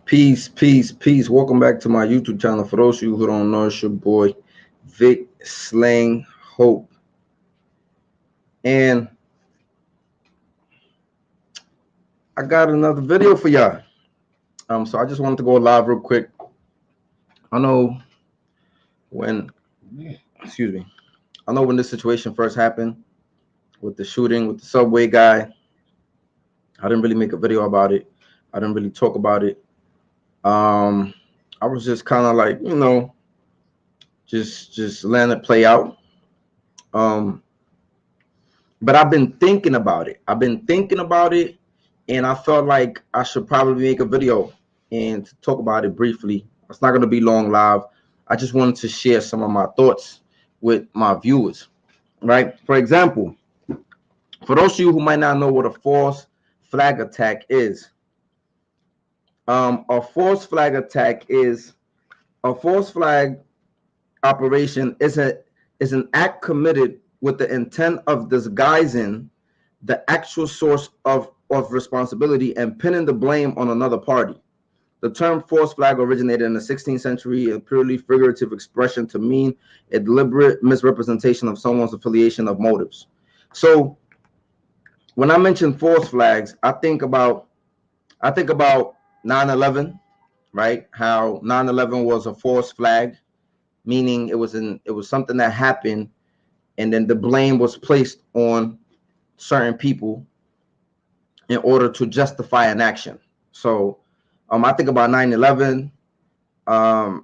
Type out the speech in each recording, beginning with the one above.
Peace. Welcome back to my YouTube channel. For those of you who don't know, it's your boy Vic Slang Hope. And I got another video for y'all. So I just wanted to go live real quick. I know when this situation first happened with the shooting with the subway guy. I didn't really make a video about it. I didn't really talk about it. I was just kind of like, just letting it play out. But I've been thinking about it. And I felt like I should probably make a video and talk about it briefly. It's not going to be long live. I just wanted to share some of my thoughts with my viewers, right? For example, for those of you who might not know what a false flag attack is, a false flag operation is an act committed with the intent of disguising the actual source of responsibility and pinning the blame on another party. The term false flag originated in the 16th century, a purely figurative expression to mean a deliberate misrepresentation of someone's affiliation of motives. So when I mention false flags, I think about 9/11, right? How 9/11 was a false flag, meaning it was something that happened, and then the blame was placed on certain people in order to justify an action. So I think about 9/11. I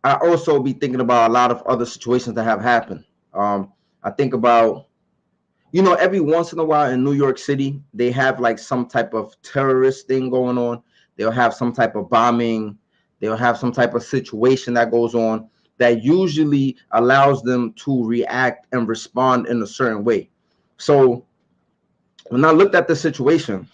also be thinking about a lot of other situations that have happened. I think about, every once in a while in New York City, they have like some type of terrorist thing going on. They'll have some type of bombing. They'll have some type of situation that goes on that usually allows them to react and respond in a certain way. So when I looked at the situation,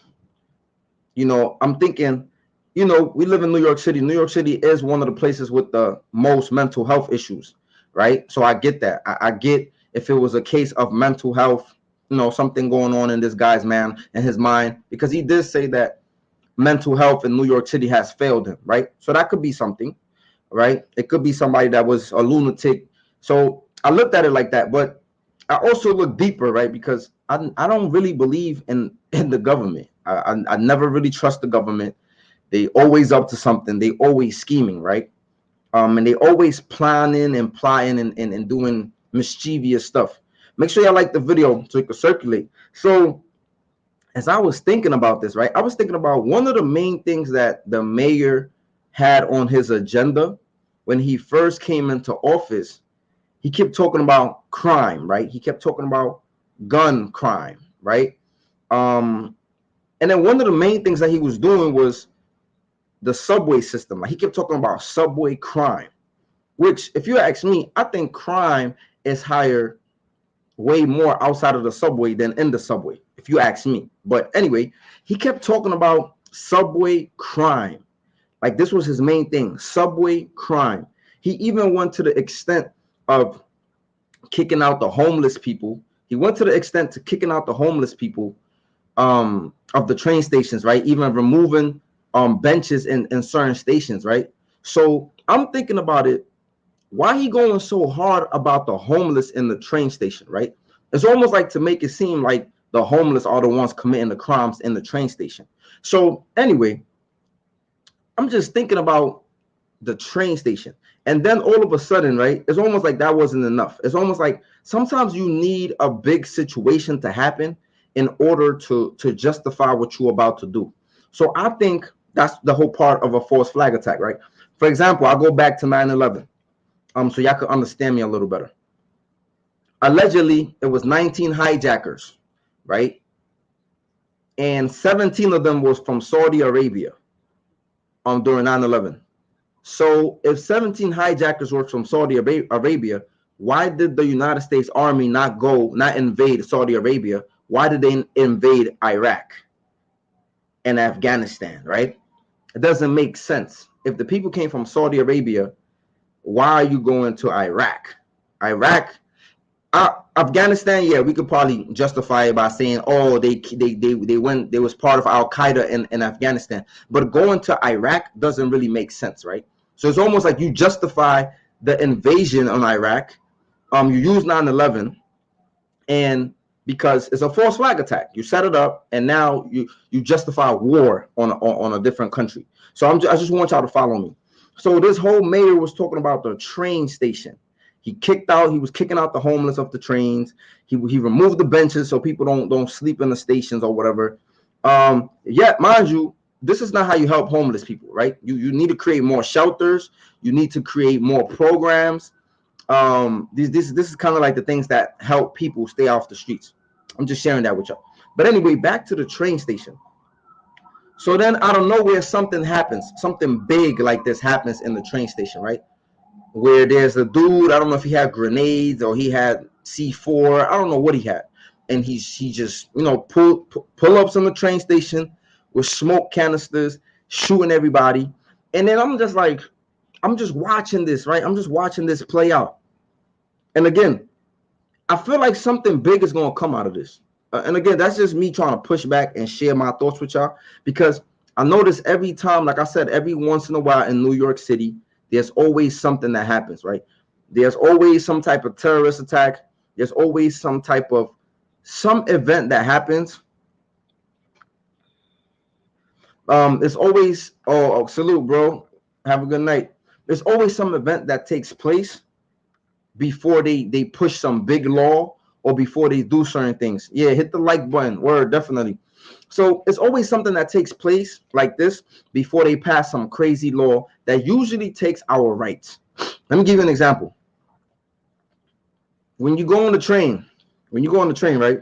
I'm thinking, we live in New York City. New York City is one of the places with the most mental health issues, right? So I get that. I get if it was a case of mental health, something going on in this guy's man and his mind, because he did say that mental health in New York City has failed him, right? So that could be something, right? It could be somebody that was a lunatic. So I looked at it like that, but I also look deeper, right? Because I don't really believe in the government. I never really trust the government. They always up to something. They always scheming, right? And they always planning and plotting and doing mischievous stuff. Make sure y'all like the video so it can circulate. So as I was thinking about this, right, I was thinking about one of the main things that the mayor had on his agenda when he first came into office. He kept talking about crime, right? He kept talking about gun crime, right? And then one of the main things that he was doing was the subway system. Like he kept talking about subway crime, which, if you ask me, I think crime is higher, way more outside of the subway than in the subway, if you ask me. But anyway, he kept talking about subway crime. Like this was his main thing, subway crime. He even went to the extent of kicking out the homeless people. He went to the extent to kicking out the homeless people of the train stations, right? Even removing benches in certain stations, right? So I'm thinking about it. Why he going so hard about the homeless in the train station, right? It's almost like to make it seem like the homeless are the ones committing the crimes in the train station. So anyway, I'm just thinking about the train station. And then all of a sudden, right, it's almost like that wasn't enough. It's almost like sometimes you need a big situation to happen in order to justify what you're about to do. So I think that's the whole part of a false flag attack, right? For example, I'll go back to 9/11. So y'all can understand me a little better. Allegedly, it was 19 hijackers, right? And 17 of them was from Saudi Arabia during 9/11. So if 17 hijackers were from Saudi Arabia, why did the United States Army not invade Saudi Arabia? Why did they invade Iraq and Afghanistan, right? It doesn't make sense. If the people came from Saudi Arabia, why are you going to Iraq? Afghanistan, yeah, we could probably justify it by saying, oh, they went, they was part of Al Qaeda in Afghanistan. But going to Iraq doesn't really make sense, right? So it's almost like you justify the invasion on Iraq. You use 9/11, and because it's a false flag attack, you set it up, and now you justify war on a different country. So I just want y'all to follow me. So this whole mayor was talking about the train station. He was kicking out the homeless off the trains. He removed the benches so people don't sleep in the stations or whatever. Yeah, mind you, this is not how you help homeless people, right? You need to create more shelters. You need to create more programs. This is kind of like the things that help people stay off the streets. I'm just sharing that with y'all. But anyway, back to the train station. So then out of nowhere, something happens. Something big like this happens in the train station, right? Where there's a dude, I don't know if he had grenades or he had C4, I don't know what he had. And he just, pull ups on the train station with smoke canisters, shooting everybody. And then I'm just watching this, right? I'm just watching this play out. And again, I feel like something big is going to come out of this. And again, that's just me trying to push back and share my thoughts with y'all, because I notice every time, like I said, every once in a while in New York City, there's always something that happens, right? There's always some type of terrorist attack. There's always some event that happens. It's always, oh, salute, bro. Have a good night. There's always some event that takes place before they push some big law or before they do certain things. Yeah, hit the like button. Word, definitely. So it's always something that takes place like this before they pass some crazy law that usually takes our rights. Let me give you an example. When you go on the train, right,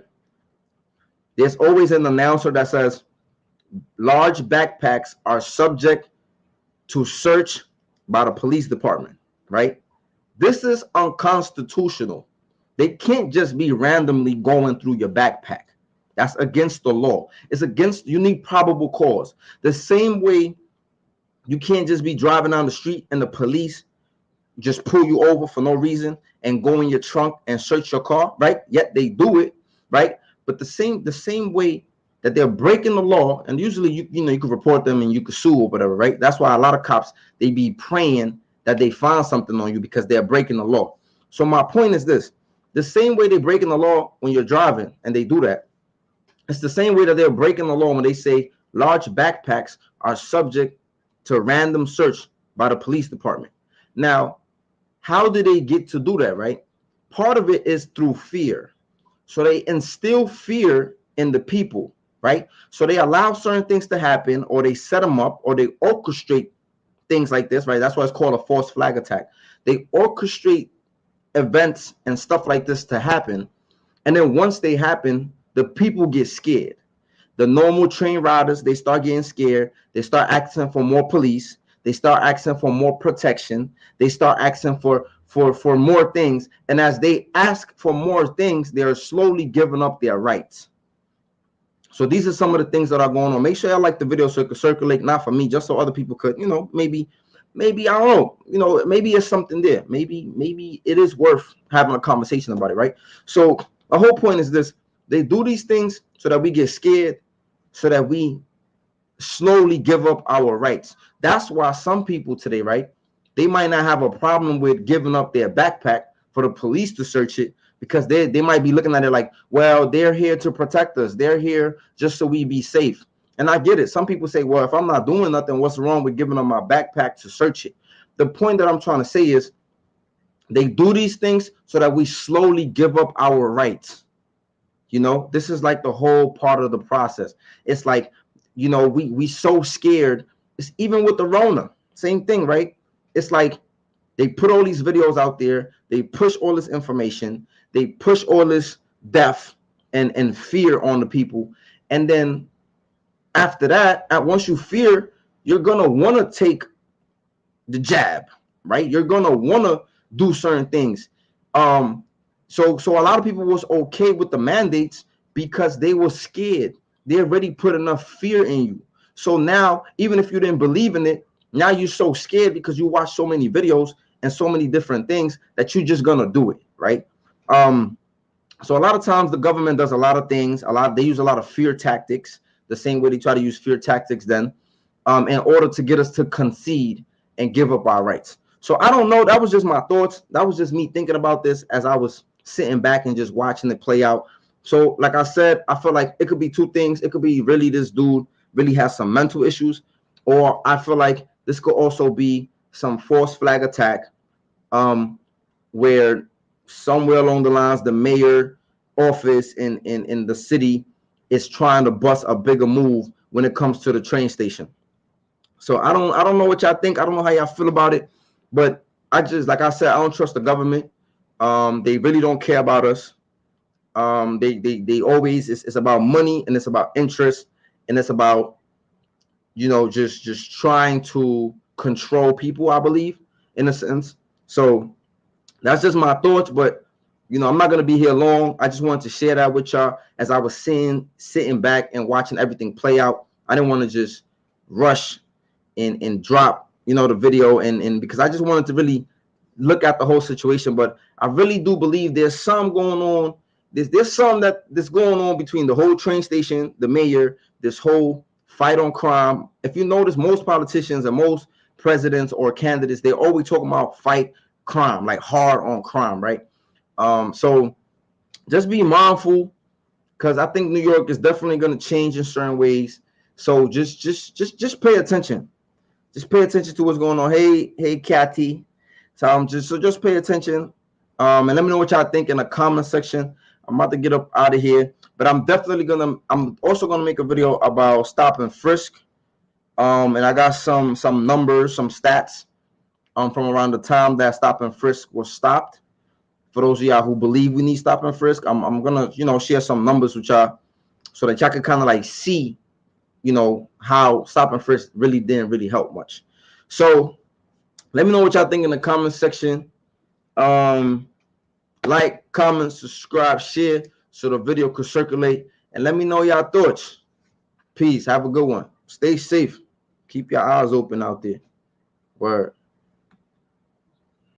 there's always an announcer that says large backpacks are subject to search by the police department, right? This is unconstitutional. They can't just be randomly going through your backpack. That's against the law. It's against, you need probable cause. The same way you can't just be driving down the street and the police just pull you over for no reason and go in your trunk and search your car, right? Yet they do it, right? But the same way that they're breaking the law, and usually you can report them and you can sue or whatever, right? That's why a lot of cops, they be praying that they find something on you because they're breaking the law. So my point is this: the same way they're breaking the law when you're driving, and they do that, it's the same way that they're breaking the law when they say large backpacks are subject to random search by the police department. Now, how do they get to do that, right? Part of it is through fear. So they instill fear in the people, right? So they allow certain things to happen, or they set them up, or they orchestrate things like this, right? That's why it's called a false flag attack. They orchestrate events and stuff like this to happen. And then once they happen, the people get scared. The normal train riders, they start getting scared. They start asking for more police. They start asking for more protection. They start asking for more things. And as they ask for more things, they're slowly giving up their rights. So these are some of the things that are going on. Make sure y'all like the video so it could circulate, not for me, just so other people could, maybe I don't know, maybe it's something there. Maybe it is worth having a conversation about it, right? So the whole point is this: they do these things so that we get scared, so that we slowly give up our rights. That's why some people today, right, they might not have a problem with giving up their backpack for the police to search it, because they might be looking at it like, well, they're here to protect us. They're here just so we be safe. And I get it. Some people say, well, if I'm not doing nothing, what's wrong with giving them my backpack to search it? The point that I'm trying to say is they do these things so that we slowly give up our rights. This is like the whole part of the process. It's like, we so scared. It's even with the Rona, same thing, right? It's like they put all these videos out there. They push all this information. They push all this death and fear on the people. And then after that, once you fear, you're going to want to take the jab, right? You're going to want to do certain things. So a lot of people was okay with the mandates because they were scared. They already put enough fear in you. So now, even if you didn't believe in it, now you're so scared because you watch so many videos and so many different things that you're just going to do it, right? So a lot of times the government does a lot of things. They use a lot of fear tactics, the same way they try to use fear tactics then, in order to get us to concede and give up our rights. So I don't know. That was just my thoughts. That was just me thinking about this as I was sitting back and just watching it play out. So, like I said, I feel like it could be two things. It could be really this dude really has some mental issues, or I feel like this could also be some false flag attack, where somewhere along the lines the mayor office in the city is trying to bust a bigger move when it comes to the train station. So I don't know what y'all think. I don't know how y'all feel about it, but I just, like I said, I don't trust the government. They really don't care about us. They always, it's about money, and it's about interest, and it's about, just trying to control people, I believe, in a sense. So that's just my thoughts, but I'm not gonna be here long. I just wanted to share that with y'all as I was sitting back and watching everything play out. I didn't want to just rush and drop, the video, and because I just wanted to really look at the whole situation. But I really do believe there's some going on. There's some that's going on between the whole train station, the mayor, this whole fight on crime. If you notice, most politicians and most presidents or candidates, they're always talking about fight crime, like hard on crime, right? So just be mindful, because I think New York is definitely going to change in certain ways. So just pay attention. Just pay attention to what's going on. Hey, Kathy. So just pay attention. And let me know what y'all think in the comment section. I'm about to get up out of here, but I'm also gonna make a video about stop and frisk. And I got some numbers, some stats from around the time that stop and frisk was stopped. For those of y'all who believe we need stop and frisk, I'm gonna share some numbers with y'all so that y'all can kind of like see how stop and frisk really didn't really help much. So let me know what y'all think in the comment section. Like, comment, subscribe, share so the video could circulate, and let me know y'all thoughts. Peace. Have a good one. Stay safe. Keep your eyes open out there. Word.